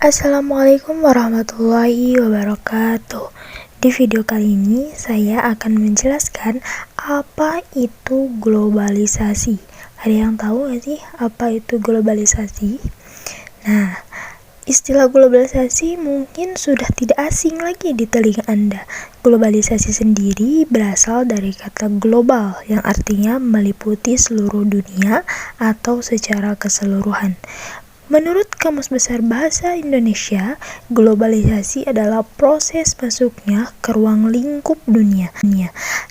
Assalamualaikum warahmatullahi wabarakatuh. Di video kali ini saya akan menjelaskan apa itu globalisasi. Ada yang tahu nggak sih apa itu globalisasi? Nah, istilah globalisasi mungkin sudah tidak asing lagi di telinga Anda. Globalisasi sendiri berasal dari kata global yang artinya meliputi seluruh dunia atau secara keseluruhan. Menurut Kamus Besar Bahasa Indonesia, globalisasi adalah proses masuknya ke ruang lingkup dunia.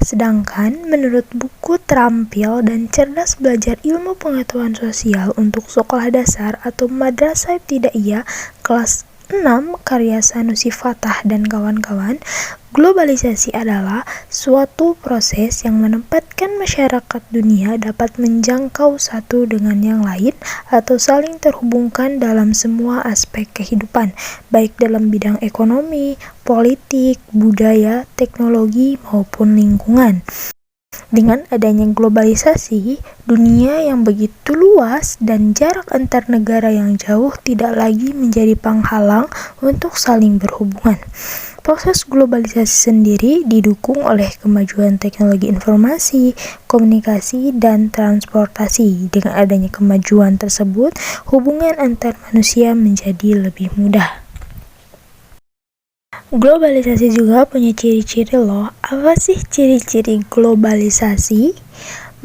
Sedangkan menurut buku Terampil dan Cerdas Belajar Ilmu Pengetahuan Sosial untuk Sekolah Dasar atau Madrasah Ibtidaiyah kelas 6 karya Sanusi Fatah dan kawan-kawan, globalisasi adalah suatu proses yang menempatkan masyarakat dunia dapat menjangkau satu dengan yang lain atau saling terhubungkan dalam semua aspek kehidupan, baik dalam bidang ekonomi, politik, budaya, teknologi, maupun lingkungan. Dengan adanya globalisasi, dunia yang begitu luas dan jarak antar negara yang jauh tidak lagi menjadi penghalang untuk saling berhubungan. Proses globalisasi sendiri didukung oleh kemajuan teknologi informasi, komunikasi, dan transportasi. Dengan adanya kemajuan tersebut, hubungan antar manusia menjadi lebih mudah. Globalisasi juga punya ciri-ciri loh. Apa sih ciri-ciri globalisasi?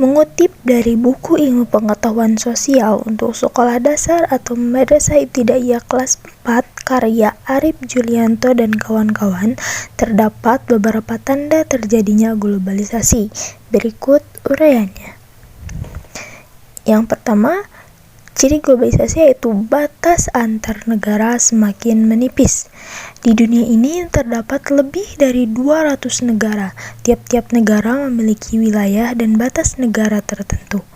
Mengutip dari buku Ilmu Pengetahuan Sosial untuk Sekolah Dasar atau Madrasah Ibtidaiyah kelas 4 karya Arif Julianto dan kawan-kawan, terdapat beberapa tanda terjadinya globalisasi. Berikut uraiannya. Yang pertama, ciri globalisasi yaitu batas antar negara semakin menipis. Di dunia ini terdapat lebih dari 200 negara. Tiap-tiap negara memiliki wilayah dan batas negara tertentu.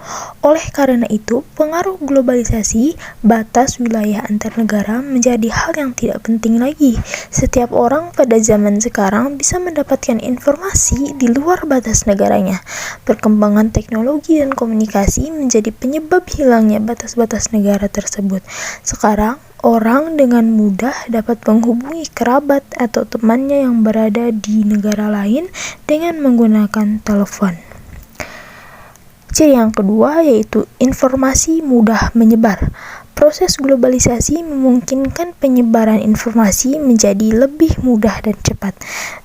Oleh karena itu, pengaruh globalisasi, batas wilayah antar negara menjadi hal yang tidak penting lagi. Setiap orang pada zaman sekarang bisa mendapatkan informasi di luar batas negaranya. Perkembangan teknologi dan komunikasi menjadi penyebab hilangnya batas-batas negara tersebut. Sekarang, orang dengan mudah dapat menghubungi kerabat atau temannya yang berada di negara lain dengan menggunakan telepon. Ciri yang kedua yaitu informasi mudah menyebar. Proses globalisasi memungkinkan penyebaran informasi menjadi lebih mudah dan cepat.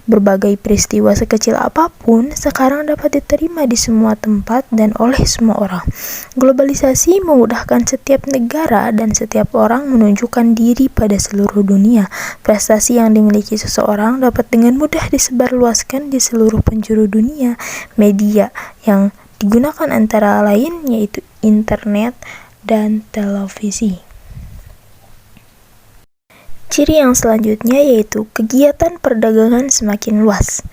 Berbagai peristiwa sekecil apapun sekarang dapat diterima di semua tempat dan oleh semua orang. Globalisasi memudahkan setiap negara dan setiap orang menunjukkan diri pada seluruh dunia. Prestasi yang dimiliki seseorang dapat dengan mudah disebarluaskan di seluruh penjuru dunia. Media yang digunakan antara lain yaitu internet dan televisi. Ciri yang selanjutnya yaitu kegiatan perdagangan semakin luas.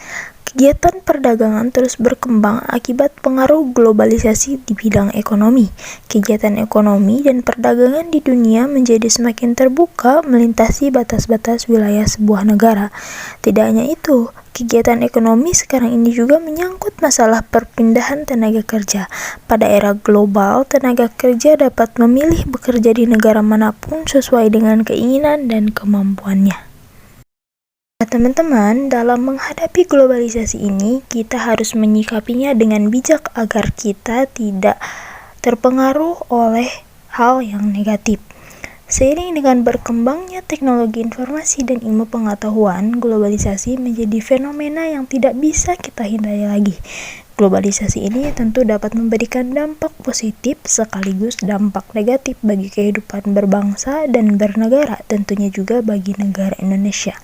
Kegiatan perdagangan terus berkembang akibat pengaruh globalisasi di bidang ekonomi. Kegiatan ekonomi dan perdagangan di dunia menjadi semakin terbuka melintasi batas-batas wilayah sebuah negara. Tidak hanya itu, kegiatan ekonomi sekarang ini juga menyangkut masalah perpindahan tenaga kerja. Pada era global, tenaga kerja dapat memilih bekerja di negara manapun sesuai dengan keinginan dan kemampuannya. Nah, teman-teman, dalam menghadapi globalisasi ini, kita harus menyikapinya dengan bijak agar kita tidak terpengaruh oleh hal yang negatif. Seiring dengan berkembangnya teknologi informasi dan ilmu pengetahuan, globalisasi menjadi fenomena yang tidak bisa kita hindari lagi. Globalisasi ini tentu dapat memberikan dampak positif sekaligus dampak negatif bagi kehidupan berbangsa dan bernegara, tentunya juga bagi negara Indonesia.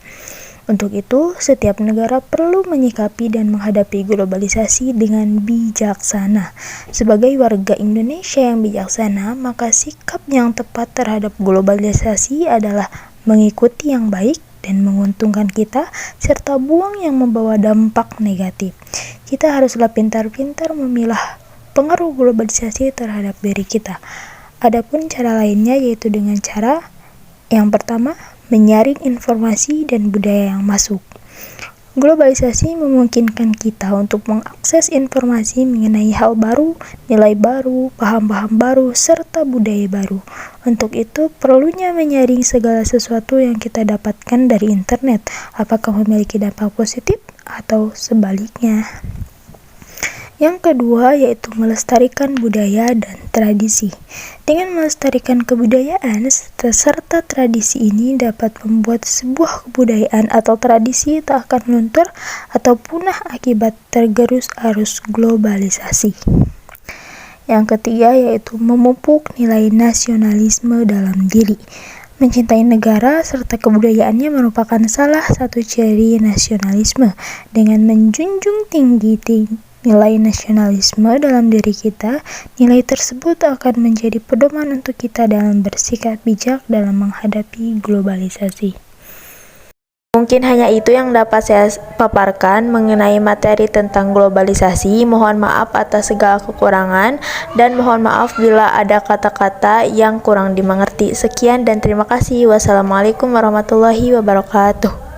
Untuk itu, setiap negara perlu menyikapi dan menghadapi globalisasi dengan bijaksana. Sebagai warga Indonesia yang bijaksana, maka sikap yang tepat terhadap globalisasi adalah mengikuti yang baik dan menguntungkan kita, serta buang yang membawa dampak negatif. Kita haruslah pintar-pintar memilah pengaruh globalisasi terhadap diri kita. Adapun cara lainnya yaitu dengan cara yang pertama, menyaring informasi dan budaya yang masuk. Globalisasi memungkinkan kita untuk mengakses informasi mengenai hal baru, nilai baru, paham-paham baru, serta budaya baru. Untuk itu, perlunya menyaring segala sesuatu yang kita dapatkan dari internet, apakah memiliki dampak positif atau sebaliknya. Yang kedua yaitu melestarikan budaya dan tradisi. Dengan melestarikan kebudayaan serta tradisi ini dapat membuat sebuah kebudayaan atau tradisi tak akan luntur atau punah akibat tergerus arus globalisasi. Yang ketiga yaitu memupuk nilai nasionalisme dalam diri. Mencintai negara serta kebudayaannya merupakan salah satu ciri nasionalisme. Dengan menjunjung tinggi nilai nasionalisme dalam diri kita, nilai tersebut akan menjadi pedoman untuk kita dalam bersikap bijak dalam menghadapi globalisasi. Mungkin hanya itu yang dapat saya paparkan mengenai materi tentang globalisasi. Mohon maaf atas segala kekurangan dan mohon maaf bila ada kata-kata yang kurang dimengerti. Sekian dan terima kasih. Wassalamualaikum warahmatullahi wabarakatuh.